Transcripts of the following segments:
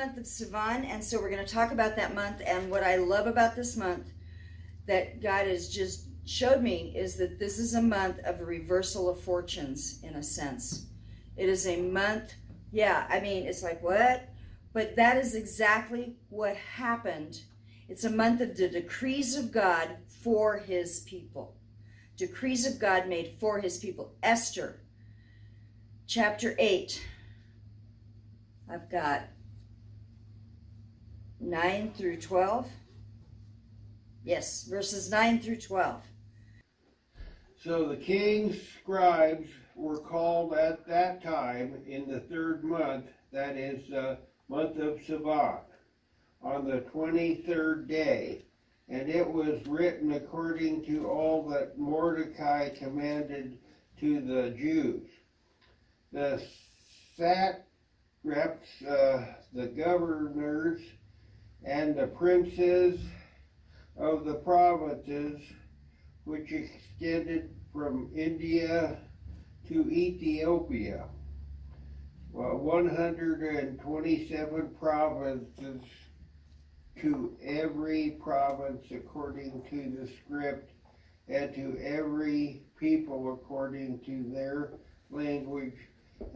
month of Sivan, and so we're going to talk about that month. And what I love about this month that God has just showed me is that this is a month of a reversal of fortunes, in a sense. It is a month, yeah, I mean, it's like, what? But that is exactly what happened. It's a month of the decrees of God for his people. Decrees of God made for his people. Esther, chapter 8. I've got 9 through 12. Yes, verses 9 through 12. So the king's scribes were called at that time in the 3rd month, that is the month of Shabbat, on the 23rd day. And it was written according to all that Mordecai commanded to the Jews. The satraps, the governors, and the princes of the provinces, which extended from India to Ethiopia. 127 provinces, to every province according to the script, and to every people according to their language,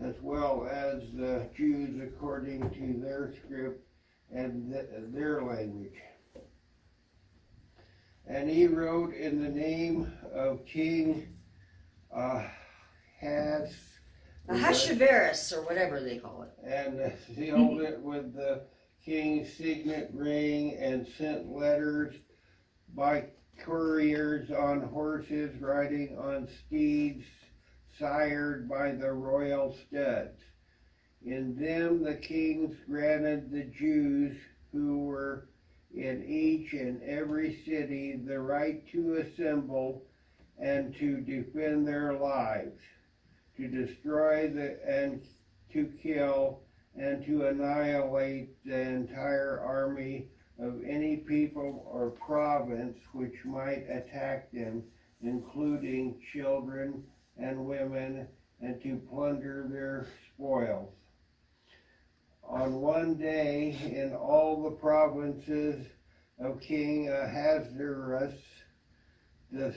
as well as the Jews according to their script and their language. And he wrote in the name of King Ahasuerus, or whatever they call it. And sealed it with the king's signet ring, and sent letters by couriers on horses riding on steeds sired by the royal studs. In them the kings granted the Jews who were in each and every city the right to assemble and to defend their lives, to destroy and to kill and to annihilate the entire army of any people or province which might attack them, including children and women, and to plunder their spoils. On one day in all the provinces of King Ahasuerus, the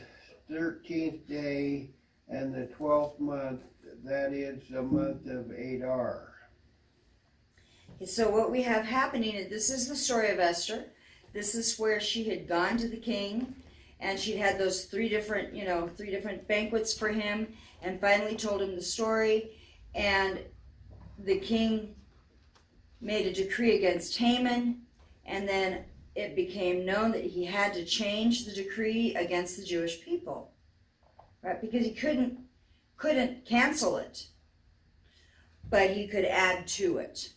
13th day and the 12th month, that is the month of Adar. So what we have happening, this is the story of Esther. This is where she had gone to the king, and she'd had those three different banquets for him, and finally told him the story. And the king made a decree against Haman, and then it became known that he had to change the decree against the Jewish people, right? Because he couldn't cancel it, but he could add to it.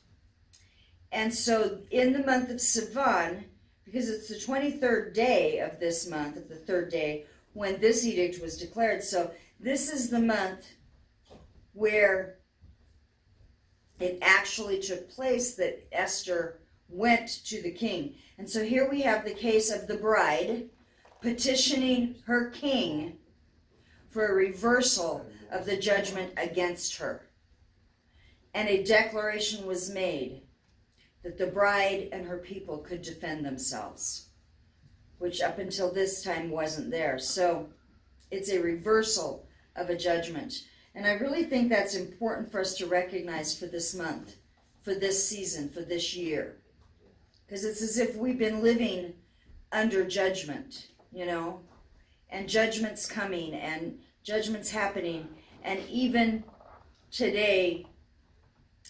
And so in the month of Sivan, because it's the 23rd day of this month, of the 3rd day, when this edict was declared. So this is the month where it actually took place that Esther went to the king. And so here we have the case of the bride petitioning her king for a reversal of the judgment against her. And a declaration was made that the bride and her people could defend themselves, which up until this time wasn't there. So it's a reversal of a judgment. And I really think that's important for us to recognize for this month, for this season, for this year. Because it's as if we've been living under judgment, you know, and judgment's coming and judgment's happening. And even today,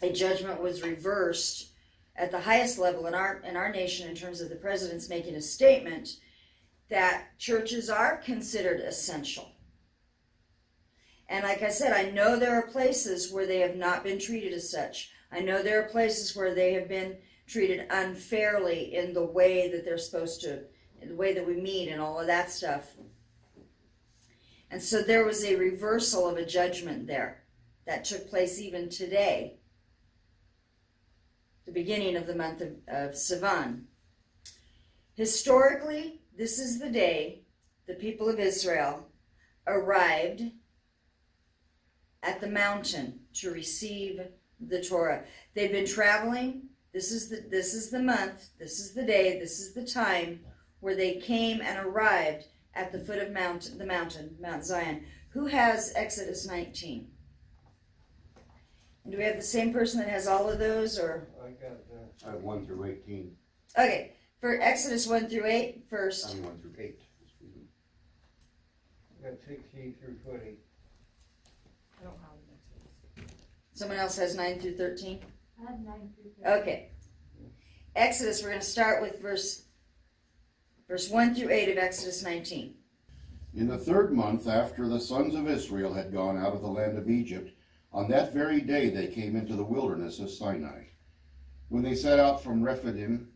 a judgment was reversed at the highest level in our nation, in terms of the president's making a statement that churches are considered essential. And like I said, I know there are places where they have not been treated as such. I know there are places where they have been treated unfairly in the way that they're supposed to, in the way that we meet and all of that stuff. And so there was a reversal of a judgment there that took place even today, the beginning of the month of Sivan. Historically, this is the day the people of Israel arrived at the mountain to receive the Torah. They've been traveling. This is the month, this is the day, this is the time where they came and arrived at the foot of the mountain, Mount Zion. Who has Exodus 19? And do we have the same person that has all of those, or? I got that. I have 1 through 18. Okay, for Exodus 1 through 8 first. I'm 1 through 8. Excuse me. I got 16 through 20. I don't have Exodus. Someone else has 9 through 13? I have 9 through 13. Okay. Exodus, we're going to start with verse 1 through 8 of Exodus 19. In the 3rd month after the sons of Israel had gone out of the land of Egypt, on that very day they came into the wilderness of Sinai. When they set out from Rephidim,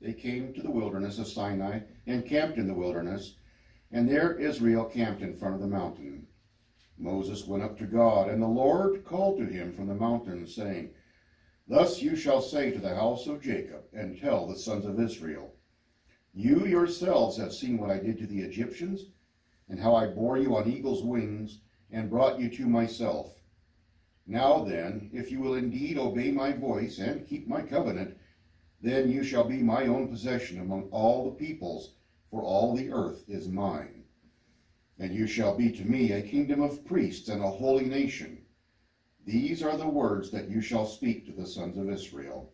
they came to the wilderness of Sinai and camped in the wilderness, and there Israel camped in front of the mountain. Moses went up to God, and the Lord called to him from the mountain, saying, Thus you shall say to the house of Jacob, and tell the sons of Israel, You yourselves have seen what I did to the Egyptians, and how I bore you on eagle's wings, and brought you to myself. Now then, if you will indeed obey my voice and keep my covenant, then you shall be my own possession among all the peoples, for all the earth is mine. And you shall be to me a kingdom of priests and a holy nation. These are the words that you shall speak to the sons of Israel.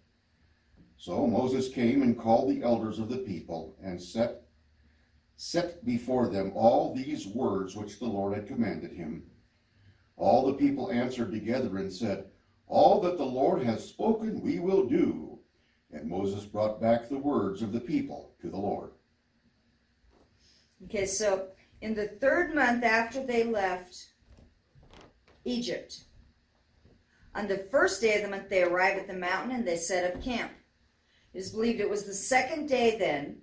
So Moses came and called the elders of the people, and set before them all these words which the Lord had commanded him. All the people answered together and said, All that the Lord has spoken we will do. And Moses brought back the words of the people to the Lord. Okay, so in the 3rd month after they left Egypt, on the 1st day of the month they arrived at the mountain and they set up camp. It is believed it was the 2nd day then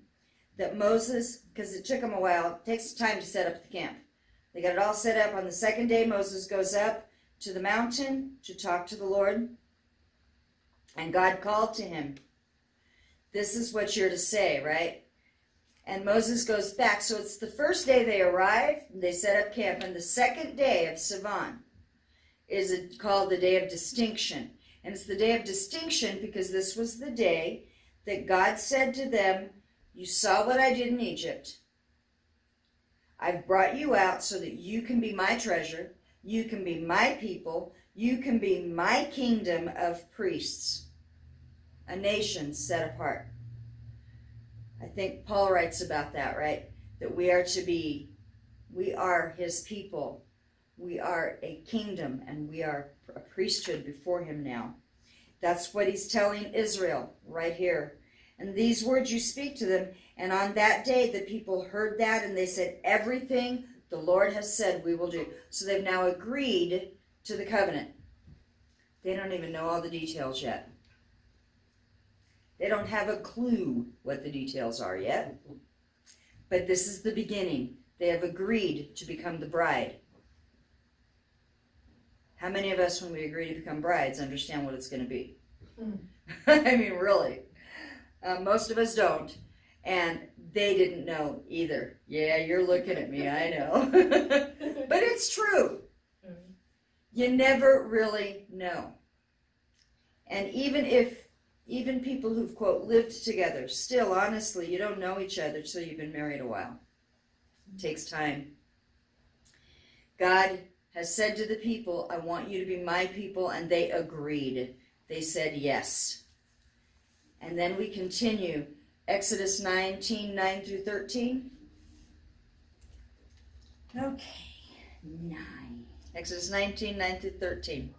that Moses, because it took them a while, it takes time to set up the camp. They got it all set up. On the 2nd day, Moses goes up to the mountain to talk to the Lord. And God called to him. This is what you're to say, right? And Moses goes back. So it's the 1st day they arrive, they set up camp. And the 2nd day of Sivan is called the Day of Distinction. And it's the Day of Distinction because this was the day that God said to them, You saw what I did in Egypt. I've brought you out so that you can be my treasure, you can be my people, you can be my kingdom of priests, a nation set apart. I think Paul writes about that, right? That we are his people. We are a kingdom, and we are a priesthood before him now. That's what he's telling Israel right here. And these words you speak to them. And on that day, the people heard that, and they said, Everything the Lord has said we will do. So they've now agreed to the covenant. They don't even know all the details yet. They don't have a clue what the details are yet. But this is the beginning. They have agreed to become the bride. How many of us, when we agree to become brides, understand what it's going to be? I mean, really. Most of us don't. And they didn't know either. Yeah, you're looking at me, I know. But it's true. You never really know. And even people who've, quote, lived together, still, honestly, you don't know each other till you've been married a while. It takes time. God has said to the people, I want you to be my people, and they agreed. They said yes. And then we continue. Exodus 19, 9 through 13. Okay, 9. Exodus 19, 9 through 13.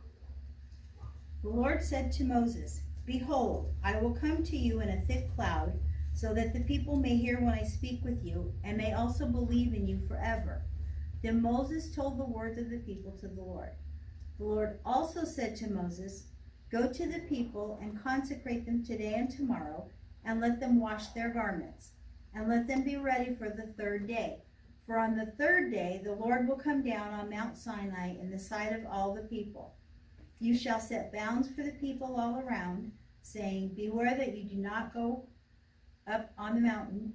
The Lord said to Moses, Behold, I will come to you in a thick cloud, so that the people may hear when I speak with you, and may also believe in you forever. Then Moses told the words of the people to the Lord. The Lord also said to Moses, Go to the people and consecrate them today and tomorrow, and let them wash their garments, and let them be ready for the 3rd day. For on the 3rd day the Lord will come down on Mount Sinai in the sight of all the people. You shall set bounds for the people all around, saying, Beware that you do not go up on the mountain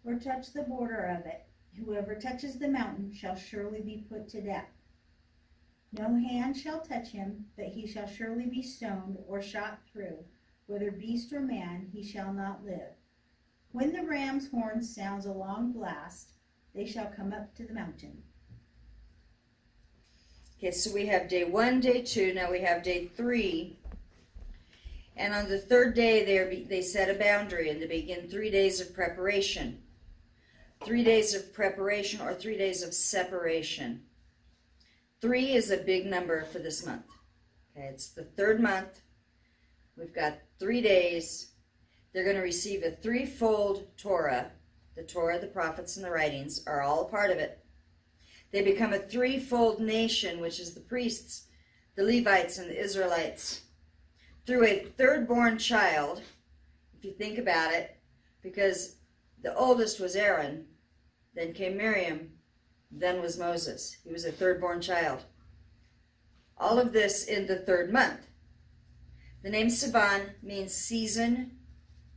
or touch the border of it. Whoever touches the mountain shall surely be put to death. No hand shall touch him, but he shall surely be stoned or shot through whether beast or man, he shall not live. When the ram's horn sounds a long blast, they shall come up to the mountain. Okay, so we have day 1, day 2, now we have day 3. And on the third day, they set a boundary, and they begin 3 days of preparation. 3 days of preparation or 3 days of separation. 3 is a big number for this month. Okay, it's the third month. We've got 3 days. They're going to receive a threefold Torah. The Torah, the prophets, and the writings are all a part of it. They become a threefold nation, which is the priests, the Levites, and the Israelites, through a third-born child, if you think about it, because the oldest was Aaron, then came Miriam, then was Moses. He was a third-born child. All of this in the third month. The name Sivan means season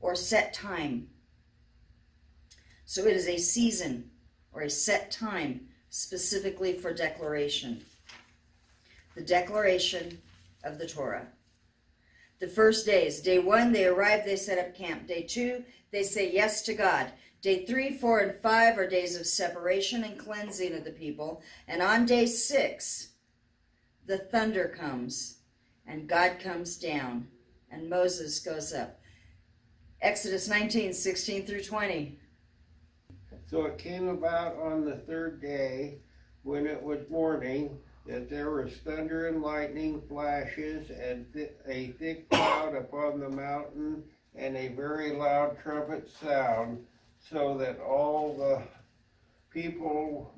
or set time. So it is a season or a set time specifically for declaration. The declaration of the Torah. The first days, day 1, they arrive, they set up camp. Day 2, they say yes to God. Day 3, 4, and 5 are days of separation and cleansing of the people. And on day 6, the thunder comes, and God comes down, and Moses goes up. Exodus 19, 16 through 20. So it came about on the third day, when it was morning, that there was thunder and lightning flashes, and a thick cloud upon the mountain, and a very loud trumpet sound, so that all the people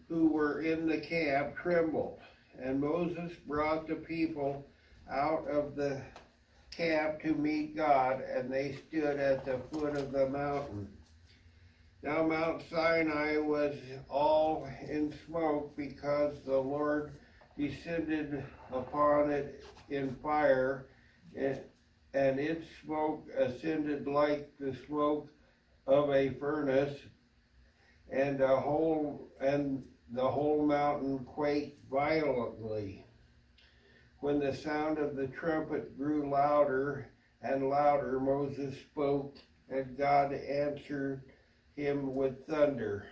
who were in the camp trembled. And Moses brought the people out of the camp to meet God, and they stood at the foot of the mountain. Now Mount Sinai was all in smoke, because the Lord descended upon it in fire, and its smoke ascended like the smoke of a furnace, and the whole mountain quaked violently. When the sound of the trumpet grew louder and louder, Moses spoke, and God answered him with thunder.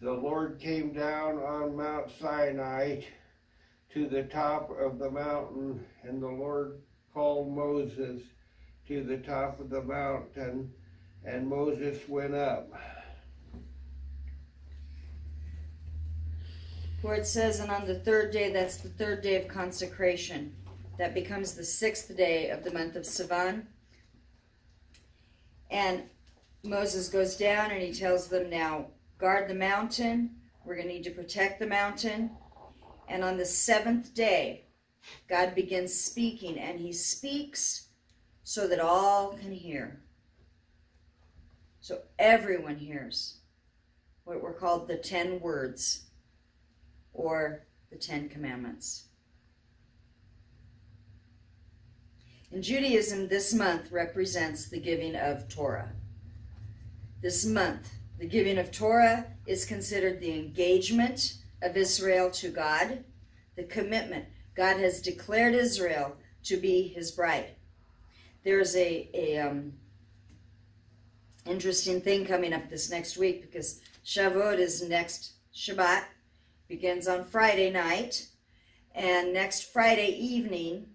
The Lord came down on Mount Sinai to the top of the mountain, and the Lord called Moses to the top of the mountain, and Moses went up. Where it says, and on the third day, that's the third day of consecration. That becomes the 6th day of the month of Sivan. And Moses goes down and he tells them, now guard the mountain. We're going to need to protect the mountain. And on the 7th day, God begins speaking, and he speaks so that all can hear. So everyone hears what were called the 10 words, or the 10 commandments. In Judaism, this month represents the giving of Torah. This month, the giving of Torah is considered the engagement of Israel to God, the commitment. God has declared Israel to be his bride. There's a interesting thing coming up this next week, because Shavuot is next Shabbat, begins on Friday night, and next Friday evening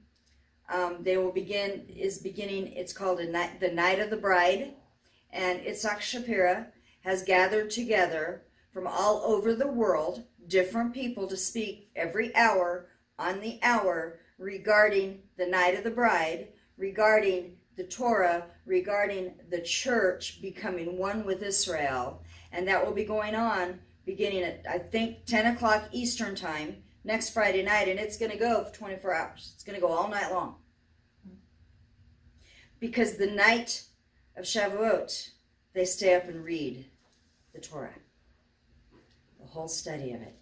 it's called the Night of the Bride, and Itzhak Shapira has gathered together from all over the world different people to speak every hour on the hour regarding the Night of the Bride, regarding the Torah, regarding the church becoming one with Israel. And that will be going on beginning at, I think, 10 o'clock Eastern time next Friday night, and it's going to go for 24 hours. It's going to go all night long. Because the night of Shavuot, they stay up and read the Torah, the whole study of it.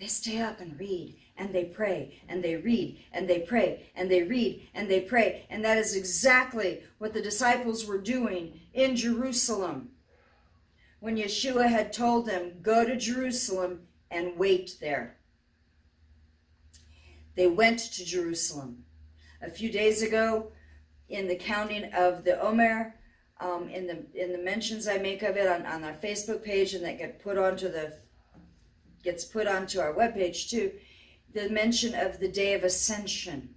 They stay up and read, and they pray, and they read, and they pray, and they read, and they pray. And that is exactly what the disciples were doing in Jerusalem when Yeshua had told them, go to Jerusalem and wait there. They went to Jerusalem. A few days ago, in the counting of the Omer, in the mentions I make of it on our Facebook page, and that gets put onto our webpage too, the mention of the Day of Ascension.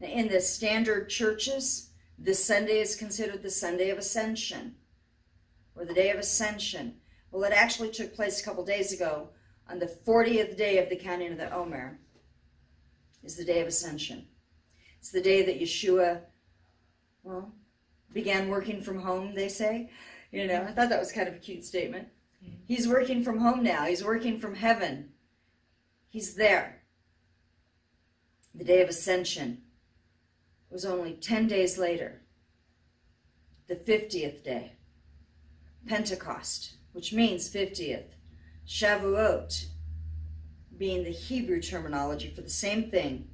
Now, in the standard churches, this Sunday is considered the Sunday of Ascension, or the Day of Ascension. Well, it actually took place a couple days ago. On the 40th day of the counting of the Omer is the Day of Ascension. It's the day that Yeshua, well, began working from home, they say. You know, I thought that was kind of a cute statement. He's working from home now. He's working from heaven. He's there. The Day of Ascension was only 10 days later, the 50th day, Pentecost, which means 50th. Shavuot being the Hebrew terminology for the same thing.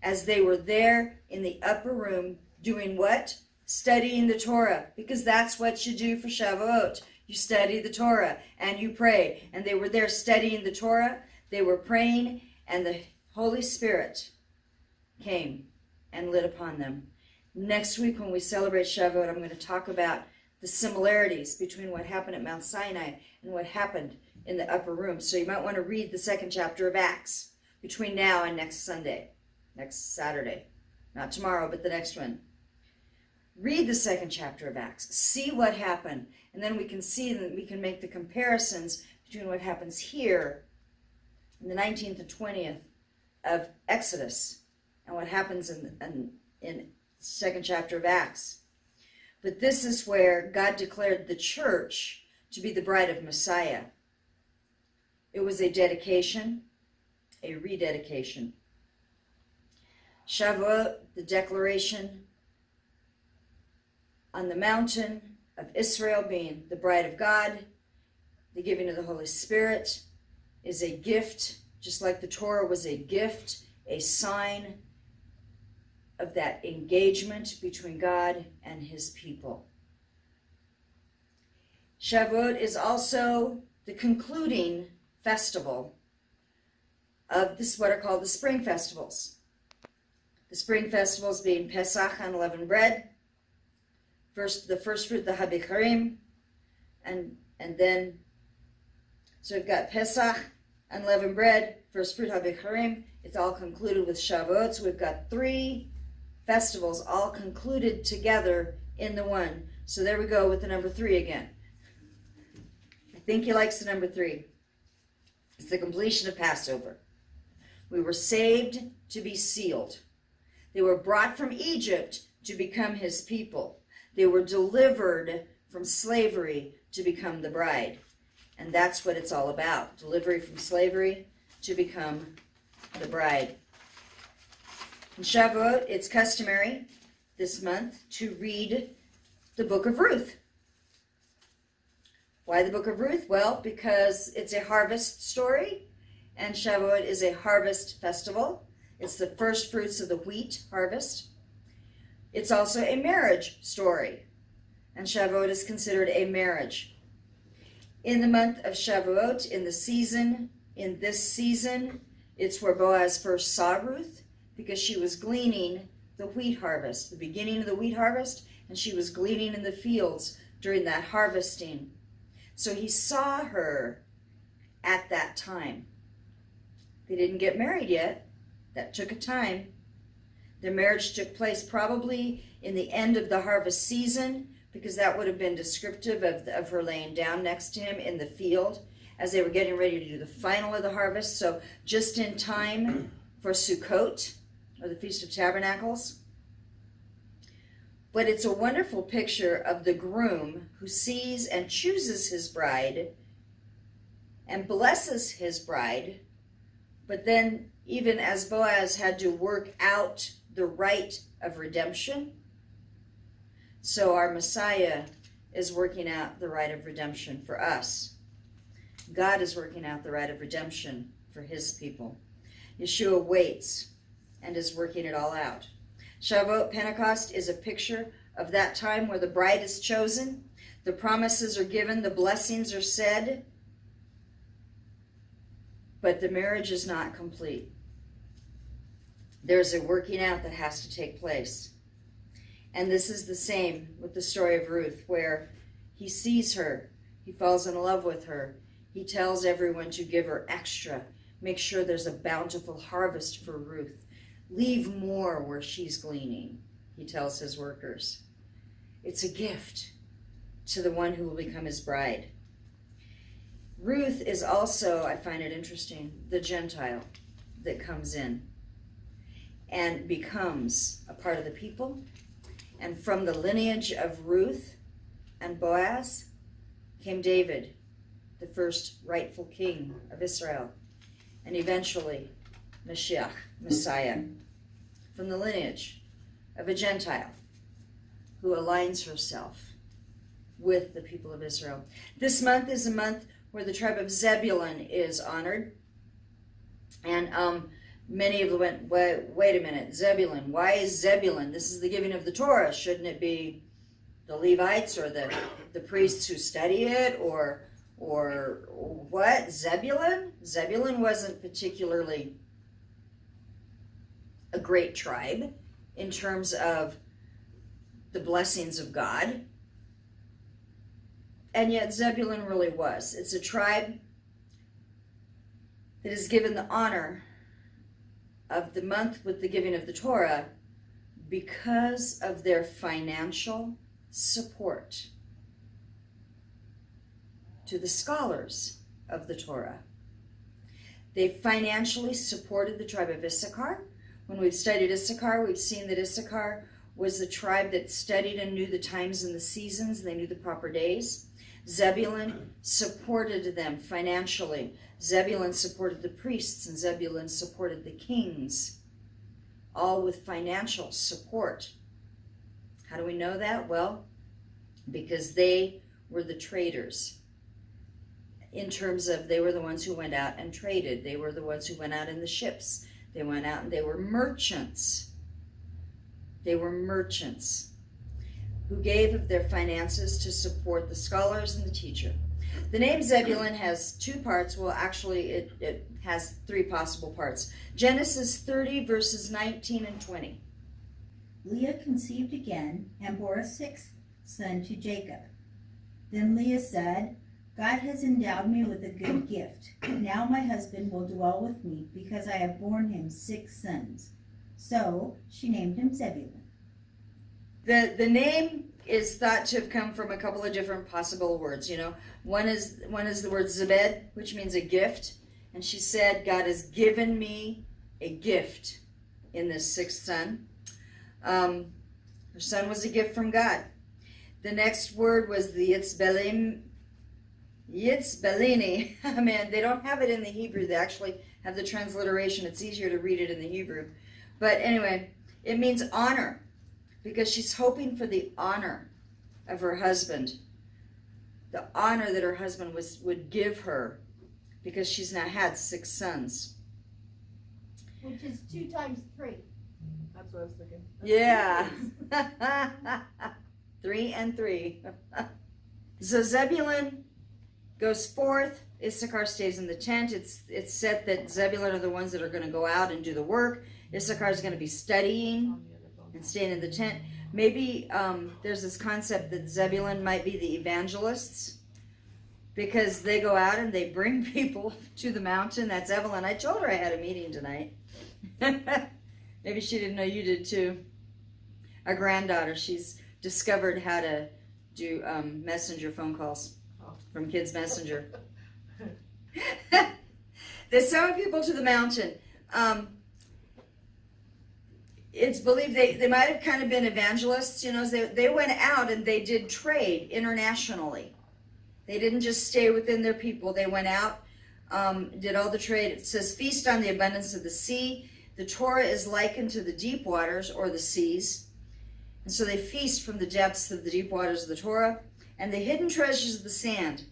As they were there in the upper room doing what? Studying the Torah, because that's what you do for Shavuot. You study the Torah and you pray. And they were there studying the Torah, they were praying, and the Holy Spirit came and lit upon them. Next week when we celebrate Shavuot, I'm going to talk about the similarities between what happened at Mount Sinai and what happened in the upper room. So you might want to read the 2nd chapter of Acts between now and next Sunday, next Saturday. Not tomorrow, but the next one. Read the 2nd chapter of Acts. See what happened. And then we can see that we can make the comparisons between what happens here in the 19th and 20th of Exodus and what happens in 2nd chapter of Acts. But this is where God declared the church to be the bride of Messiah. It was a dedication, a rededication. Shavuot, the declaration on the mountain of Israel being the bride of God, the giving of the Holy Spirit is a gift, just like the Torah was a gift, a sign of that engagement between God and his people. Shavuot is also the concluding festival of this, what are called the spring festivals. The spring festivals being Pesach, unleavened bread, the first fruit, the Habicharim, and then, so we've got Pesach, unleavened bread, first fruit, Habicharim. It's all concluded with Shavuot. So we've got 3 festivals all concluded together in the one. So there we go with the number 3 again. I think he likes the number 3. It's the completion of Passover. We were saved to be sealed. They were brought from Egypt to become his people. They were delivered from slavery to become the bride. And that's what it's all about. Delivery from slavery to become the bride. In Shavuot, it's customary this month to read the book of Ruth. Why the book of Ruth? Well, because it's a harvest story, and Shavuot is a harvest festival. It's the first fruits of the wheat harvest. It's also a marriage story, and Shavuot is considered a marriage. In the month of Shavuot, in this season, it's where Boaz first saw Ruth, because she was gleaning the wheat harvest, the beginning of the wheat harvest, and she was gleaning in the fields during that harvesting. So he saw her at that time. They didn't get married yet. That took a time. Their marriage took place probably in the end of the harvest season, because that would have been descriptive of her laying down next to him in the field as they were getting ready to do the final of the harvest. So just in time for Sukkot, or the Feast of Tabernacles. But it's a wonderful picture of the groom who sees and chooses his bride and blesses his bride. But then, even as Boaz had to work out the rite of redemption, so our Messiah is working out the rite of redemption for us. God is working out the rite of redemption for his people. Yeshua waits and is working it all out. Shavuot, Pentecost, is a picture of that time where the bride is chosen, the promises are given, the blessings are said, but the marriage is not complete. There's a working out that has to take place. And this is the same with the story of Ruth, where he sees her, he falls in love with her, he tells everyone to give her extra, make sure there's a bountiful harvest for Ruth, leave more where she's gleaning, he tells his workers. It's a gift to the one who will become his bride. Ruth is also, I find it interesting, the Gentile that comes in and becomes a part of the people. And from the lineage of Ruth and Boaz came David, the first rightful king of Israel, and eventually Mashiach, Messiah, from the lineage of a Gentile who aligns herself with the people of Israel. This month is a month where the tribe of Zebulun is honored. And many of them went, wait a minute, Zebulun, why is Zebulun? This is the giving of the Torah. Shouldn't it be the Levites or the priests who study it, or what? Zebulun? Zebulun wasn't particularly a great tribe in terms of the blessings of God. And yet Zebulun really was. It's a tribe that is given the honor of the month with the giving of the Torah because of their financial support to the scholars of the Torah. They financially supported the tribe of Issachar. When we've studied Issachar, we've seen that Issachar was the tribe that studied and knew the times and the seasons. They knew the proper days. Zebulun supported them financially. Zebulun supported the priests, and Zebulun supported the kings, all with financial support. How do we know that? Well, because they were the traders. In terms of, they were the ones who went out and traded. They were the ones who went out in the ships. They went out and they were merchants. They were merchants who gave of their finances to support the scholars and the teacher. The name Zebulun has two parts. Well, actually, it has three possible parts. Genesis 30, verses 19 and 20. Leah conceived again and bore a sixth son to Jacob. Then Leah said, God has endowed me with a good gift. Now my husband will dwell with me because I have borne him 6 sons. So she named him Zebulun. The name is thought to have come from a couple of different possible words. You know, one is the word zebed, which means a gift, and she said, God has given me a gift in this 6th son. Her son was a gift from God. The next word was the Yitzbelini. Man, they don't have it in the Hebrew. They actually have the transliteration. It's easier to read it in the Hebrew. But anyway, it means honor, because she's hoping for the honor of her husband, the honor that her husband would give her, because she's now had 6 sons. Which is 2 times 3. That's what I was thinking. Yeah. 3 and 3. So Zebulun goes forth. Issachar stays in the tent. It's said that Zebulun are the ones that are going to go out and do the work. Issachar is going to be studying and staying in the tent. Maybe there's this concept that Zebulun might be the evangelists, because they go out and they bring people to the mountain. That's Evelyn. I told her I had a meeting tonight. Maybe she didn't know you did too. Our granddaughter, she's discovered how to do messenger phone calls from Kids Messenger. They summon people to the mountain. It's believed they might have kind of been evangelists. You know, they went out and they did trade internationally. They didn't just stay within their people. They went out, did all the trade. It says, feast on the abundance of the sea. The Torah is likened to the deep waters or the seas. And so they feast from the depths of the deep waters of the Torah. And the hidden treasures of the sand,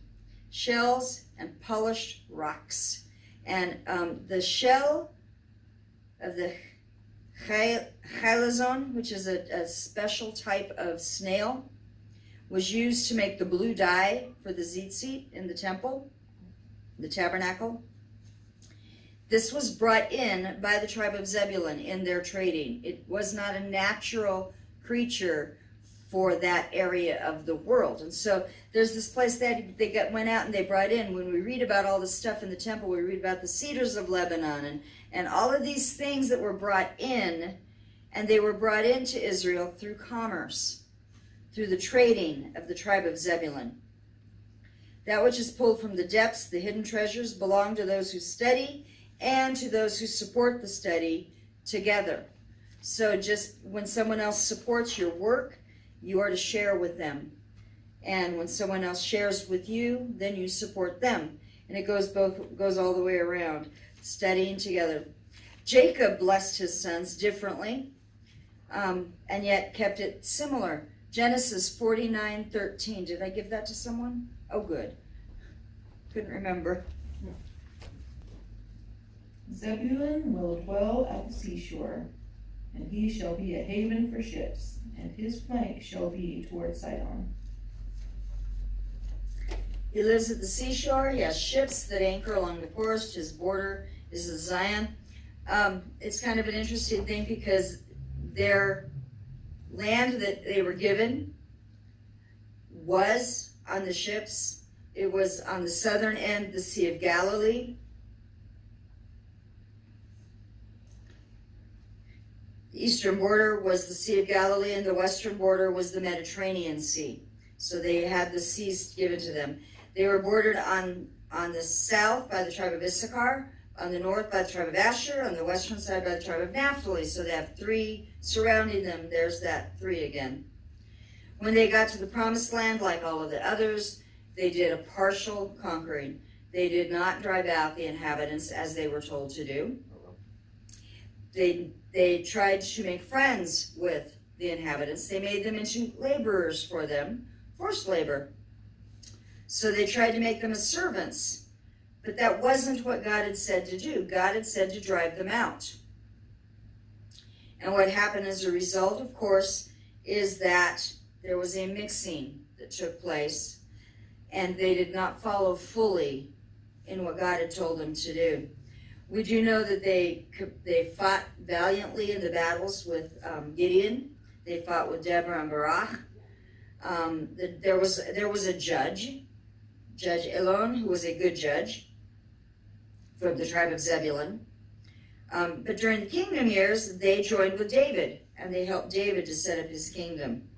shells and polished rocks. And the shell of the chylazon, which is a special type of snail, was used to make the blue dye for the tzitzit in the temple, the tabernacle. This was brought in by the tribe of Zebulun in their trading. It was not a natural preacher for that area of the world. And so there's this place that they went out and they brought in. When we read about all the stuff in the temple, we read about the cedars of Lebanon and all of these things that were brought in, and they were brought into Israel through commerce, through the trading of the tribe of Zebulun. That which is pulled from the depths, the hidden treasures, belong to those who study and to those who support the study together. So just when someone else supports your work, you are to share with them. And when someone else shares with you, then you support them. And it goes all the way around, studying together. Jacob blessed his sons differently, and yet kept it similar. Genesis 49:13. Did I give that to someone? Oh, good. Couldn't remember. Zebulun will dwell at the seashore, and he shall be a haven for ships, and his flank shall be toward Sidon. He lives at the seashore. He has ships that anchor along the coast. His border is the Zion. It's kind of an interesting thing because their land that they were given was on the ships. It was on the southern end, the Sea of Galilee. The eastern border was the Sea of Galilee, and the western border was the Mediterranean Sea. So they had the seas given to them. They were bordered on the south by the tribe of Issachar, on the north by the tribe of Asher, on the western side by the tribe of Naphtali. So they have three surrounding them. There's that three again. When they got to the promised land, like all of the others, they did a partial conquering. They did not drive out the inhabitants as they were told to do. They tried to make friends with the inhabitants. They made them into laborers for them, forced labor. So they tried to make them as servants, but that wasn't what God had said to do. God had said to drive them out. And what happened as a result, of course, is that there was a mixing that took place, and they did not follow fully in what God had told them to do. We do know that they fought valiantly in the battles with Gideon. They fought with Deborah and Barak. There was a judge, Judge Elon, who was a good judge from the tribe of Zebulun. But during the kingdom years, they joined with David, and they helped David to set up his kingdom.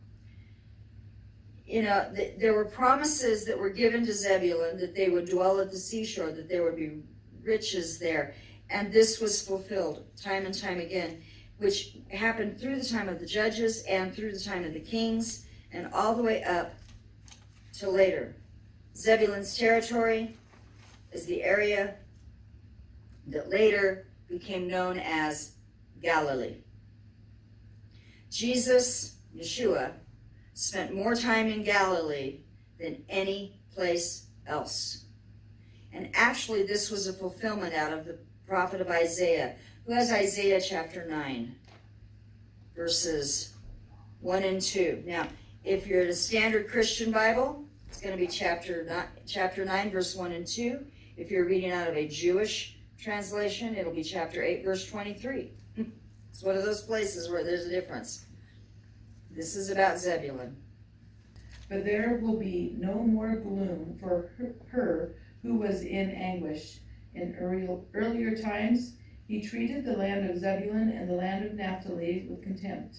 You know, there were promises that were given to Zebulun that they would dwell at the seashore, that there would be riches there. And this was fulfilled time and time again, which happened through the time of the judges and through the time of the kings and all the way up to later. Zebulun's territory is the area that later became known as Galilee. Jesus, Yeshua, spent more time in Galilee than any place else. And actually, this was a fulfillment out of the prophet of Isaiah. Who has Isaiah chapter 9, verses 1 and 2? Now, if you're at a standard Christian Bible, it's going to be chapter 9, verse 1 and 2. If you're reading out of a Jewish translation, it'll be chapter 8, verse 23. It's one of those places where there's a difference. This is about Zebulun. But there will be no more gloom for her who was in anguish. In earlier times, he treated the land of Zebulun and the land of Naphtali with contempt.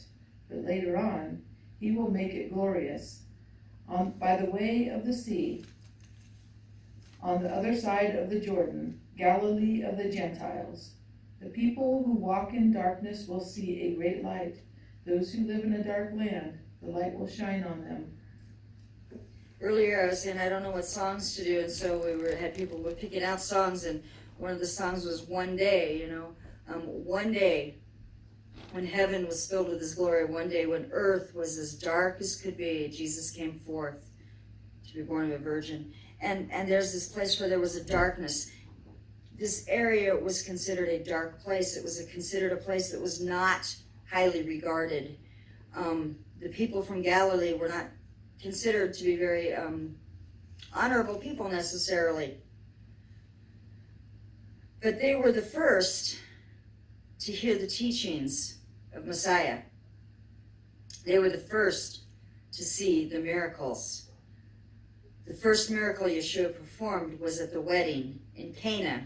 But later on, he will make it glorious. By the way of the sea, on the other side of the Jordan, Galilee of the Gentiles. The people who walk in darkness will see a great light. Those who live in a dark land, the light will shine on them. Earlier I was saying I don't know what songs to do, and so had people were picking out songs, and one of the songs was One Day, one day when heaven was filled with his glory, one day when earth was as dark as could be, Jesus came forth to be born of a virgin. And there's this place where there was a darkness. This area was considered a dark place. It was considered a place that was not highly regarded. The people from Galilee were not considered to be very honorable people necessarily. But they were the first to hear the teachings of Messiah. They were the first to see the miracles. The first miracle Yeshua performed was at the wedding in Cana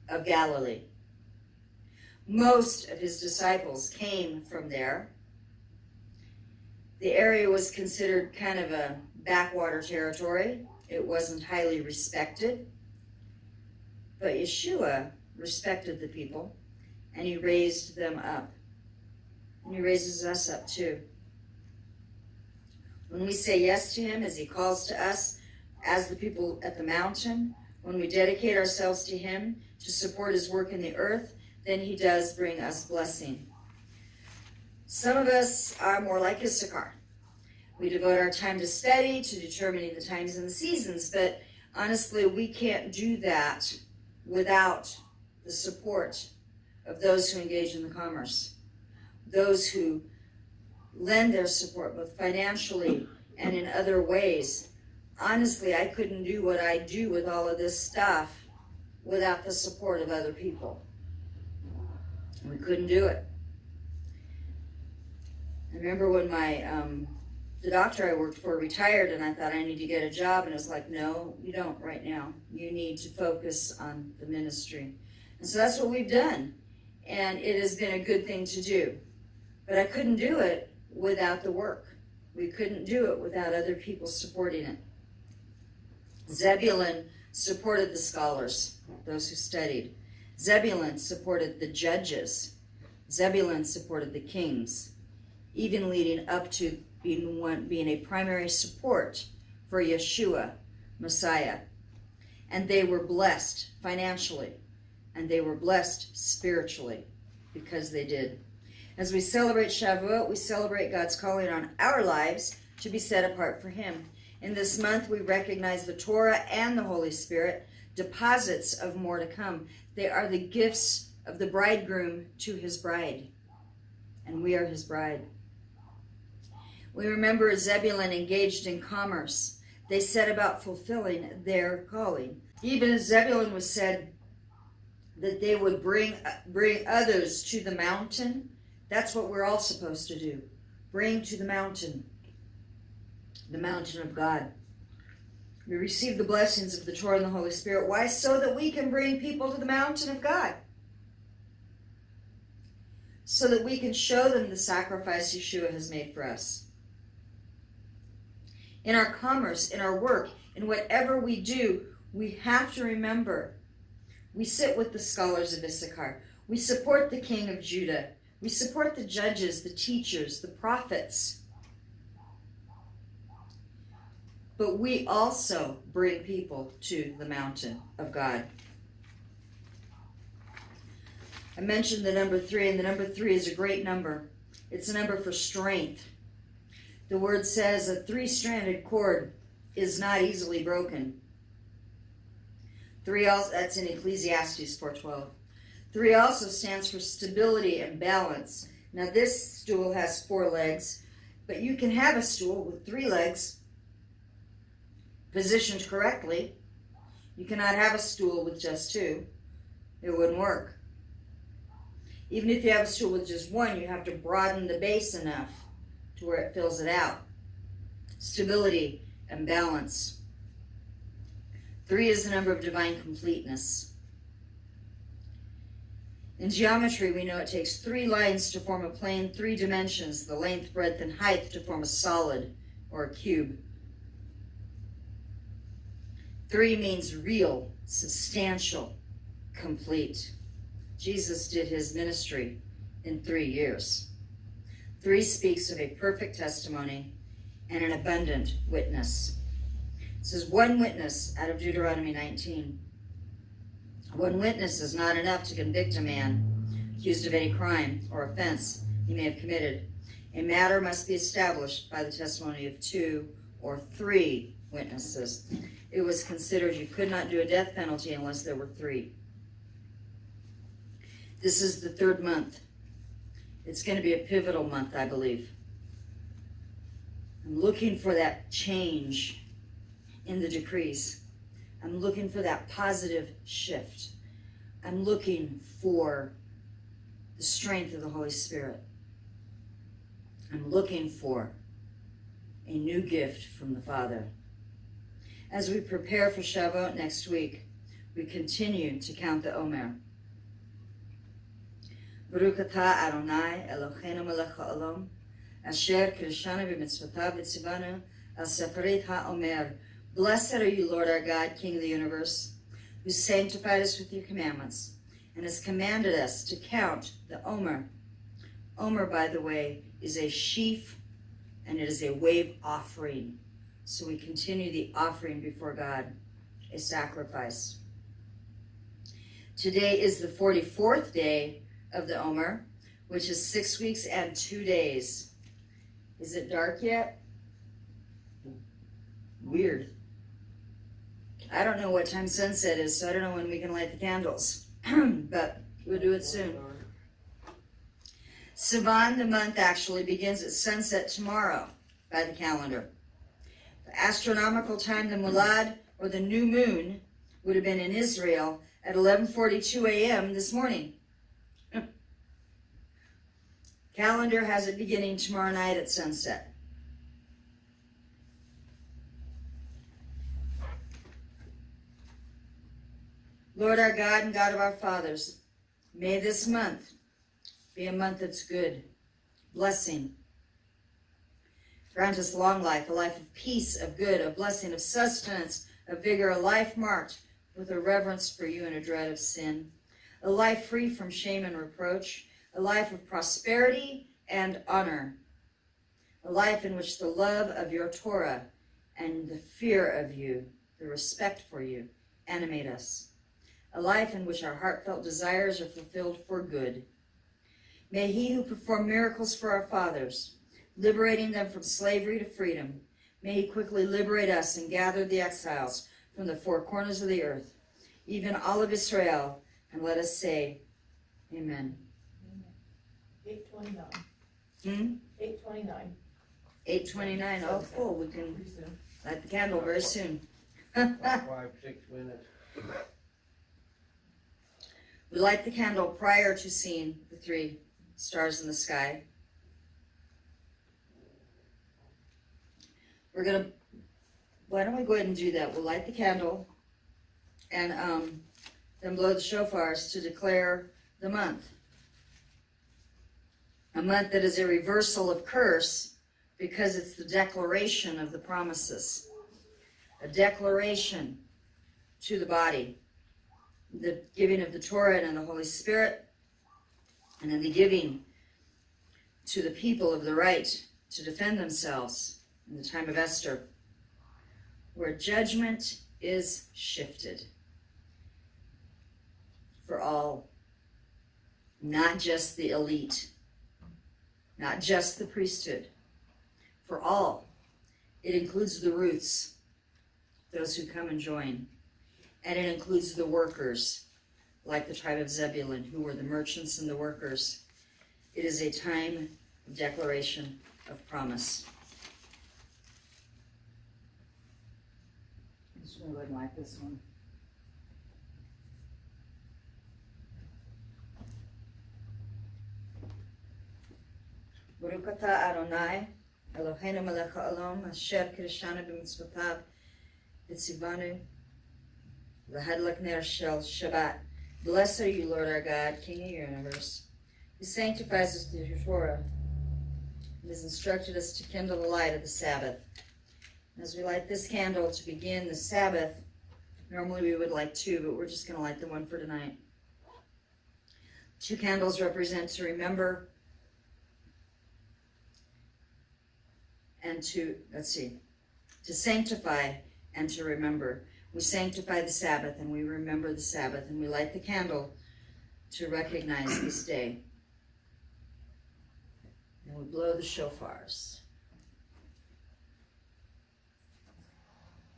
of Galilee. Most of his disciples came from there. The area was considered kind of a backwater territory. It wasn't highly respected. But Yeshua respected the people, and he raised them up. And he raises us up too. When we say yes to him as he calls to us, as the people at the mountain, when we dedicate ourselves to him to support his work in the earth, then he does bring us blessing. Some of us are more like Issachar. We devote our time to study, to determining the times and the seasons, but honestly, we can't do that without the support of those who engage in the commerce, those who lend their support both financially and in other ways. Honestly, I couldn't do what I do with all of this stuff without the support of other people. We couldn't do it. I remember when the doctor I worked for retired, and I thought I need to get a job, and it was like, no, you don't right now. You need to focus on the ministry. And so that's what we've done, and it has been a good thing to do. But I couldn't do it without the work. We couldn't do it without other people supporting it. Zebulun supported the scholars, those who studied. Zebulun supported the judges. Zebulun supported the kings, even leading up to being a primary support for Yeshua, Messiah. And they were blessed financially, and they were blessed spiritually because they did. As we celebrate Shavuot, we celebrate God's calling on our lives to be set apart for him. In this month, we recognize the Torah and the Holy Spirit, deposits of more to come. They are the gifts of the bridegroom to his bride, and we are his bride. We remember Zebulun engaged in commerce. They set about fulfilling their calling. Even as Zebulun was said that they would bring others to the mountain, that's what we're all supposed to do. Bring to the mountain of God. We receive the blessings of the Torah and the Holy Spirit. Why? So that we can bring people to the mountain of God. So that we can show them the sacrifice Yeshua has made for us. In our commerce, in our work, in whatever we do, we have to remember, we sit with the scholars of Issachar. We support the king of Judah. We support the judges, the teachers, the prophets. But we also bring people to the mountain of God. I mentioned the number 3, and the number 3 is a great number. It's a number for strength. The word says a 3-stranded cord is not easily broken. 3 also, that's in Ecclesiastes 4:12. 3 also stands for stability and balance. Now this stool has 4 legs, but you can have a stool with 3 legs positioned correctly. You cannot have a stool with just 2. It wouldn't work. Even if you have a stool with just 1, you have to broaden the base enough to where it fills it out. Stability and balance. 3 is the number of divine completeness. In geometry, we know it takes 3 lines to form a plane, 3 dimensions, the length, breadth, and height, to form a solid or a cube. 3 means real, substantial, complete. Jesus did his ministry in 3 years. 3 speaks of a perfect testimony and an abundant witness. It says 1 witness out of Deuteronomy 19. 1 witness is not enough to convict a man accused of any crime or offense he may have committed. A matter must be established by the testimony of 2 or 3 witnesses. It was considered you could not do a death penalty unless there were 3. This is the 3rd month. It's going to be a pivotal month, I believe. I'm looking for that change in the decrees. I'm looking for that positive shift. I'm looking for the strength of the Holy Spirit. I'm looking for a new gift from the Father. As we prepare for Shabbat next week, we continue to count the Omer. Baruch atah Adonai Eloheinu melech ha'olam, asher kirishanu b'mitzvotav v'tzivanu al sefaret ha'omer. Blessed are you, Lord our God, King of the universe, who sanctified us with your commandments and has commanded us to count the Omer. Omer, by the way, is a sheaf, and it is a wave offering. So we continue the offering before God, a sacrifice. Today is the 44th day of the Omer, which is 6 weeks and 2 days. Is it dark yet? Weird. I don't know what time sunset is, so I don't know when we can light the candles, but we'll do it soon. Sivan, the month, actually begins at sunset tomorrow by the calendar. The astronomical time, the Mulad, or the new moon, would have been in Israel at 11:42 a.m. this morning. Calendar has it beginning tomorrow night at sunset. Lord our God and God of our fathers, may this month be a month that's good, blessing. Grant us long life, a life of peace, of good, of blessing, of sustenance, of vigor, a life marked with a reverence for you and a dread of sin, a life free from shame and reproach, a life of prosperity and honor, a life in which the love of your Torah and the fear of you, the respect for you, animate us, a life in which our heartfelt desires are fulfilled for good. May he who performed miracles for our fathers, liberating them from slavery to freedom, may he quickly liberate us and gather the exiles from the four corners of the earth, even all of Israel, and let us say, Amen. 8:29. 8:29. 8:29. Oh, cool. We can light the candle very soon. 5, 6 minutes. We light the candle prior to seeing the 3 stars in the sky. Why don't we go ahead and do that? We'll light the candle and then blow the shofars to declare the month. A month that is a reversal of curse because it's the declaration of the promises. A declaration to the body. The giving of the Torah and the Holy Spirit, and then the giving to the people of the right to defend themselves in the time of Esther, where judgment is shifted for all, not just the elite, not just the priesthood, for all. It includes the roots, those who come and join. And it includes the workers, like the tribe of Zebulun, who were the merchants and the workers. It is a time of declaration of promise. I'm just going to go ahead and light this one. Baruch atah Adonai, Eloheinu melech ha'olam, asher kirishanu b'mitzvotav v'tzivanu v'hadlak ner shel Shabbat. Blessed are you, Lord our God, King of the universe, who sanctifies us through your Torah and has instructed us to kindle the light of the Sabbath. As we light this candle to begin the Sabbath, normally we would light 2, but we're just going to light the one for tonight. 2 candles represent to remember and to sanctify and to remember. We sanctify the Sabbath and we remember the Sabbath, and we light the candle to recognize this day. And we blow the shofars.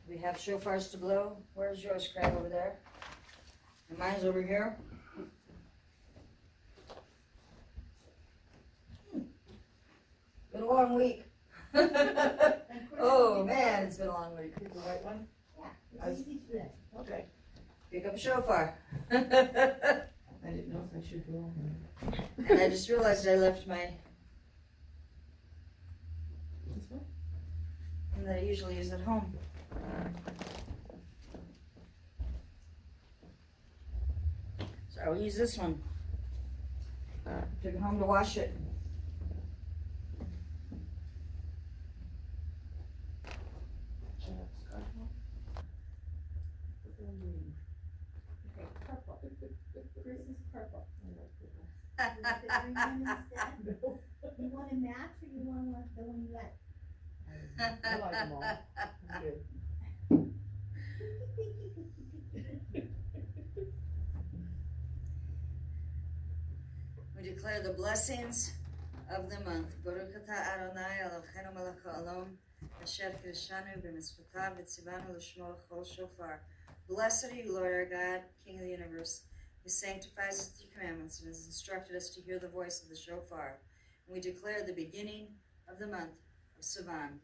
We have shofars to blow. Where's yours, Craig? Over there? And mine's over here. Been a long week. Oh man, it's been a long week. The white one? Okay. Pick up a shofar. I didn't know if I should go. And I just realized I left my one that I usually use at home. So I'll use this one. Took it home to wash it. Okay, purple. This is purple. Green one instead? You want to match or you want the one you like? I like them all. I'm good. We declare the blessings of the month. Baruch atah Adonai Eloheinu melech haolam asher kiddushanu b'mitzvotav v'tzivanu l'shmo l'chol shofar. Blessed are you, Lord our God, King of the universe, who sanctifies us with your commandments and has instructed us to hear the voice of the shofar. And we declare the beginning of the month of Sivan.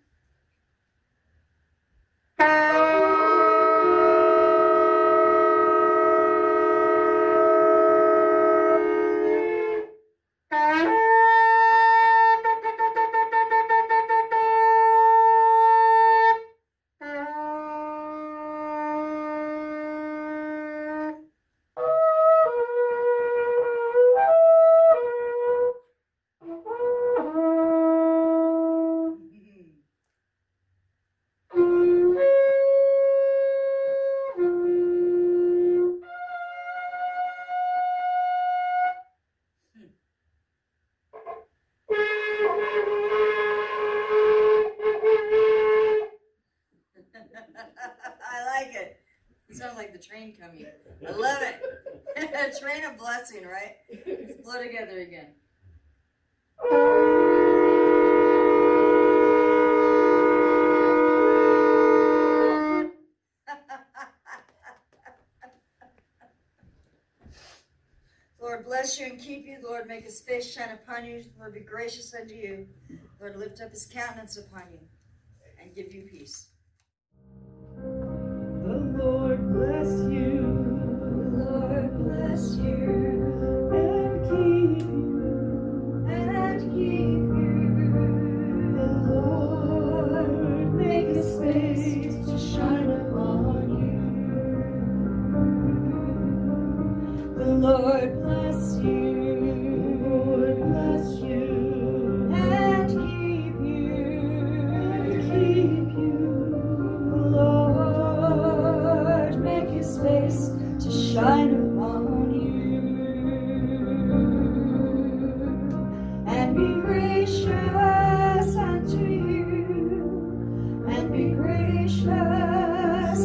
I like it. It sounds like the train coming. I love it. A train of blessing, right? Let's blow together again. Lord bless you and keep you. Lord make his face shine upon you. Lord be gracious unto you. Lord lift up his countenance upon you and give you peace. The Lord bless you. The Lord bless you And keep you. and keep you. The Lord Make his face to shine upon you. The Lord bless you. The Lord bless you. And keep you. And keep you. The Lord make his face to shine upon you and be gracious unto you and be gracious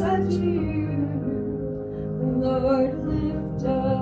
unto you. The Lord lift up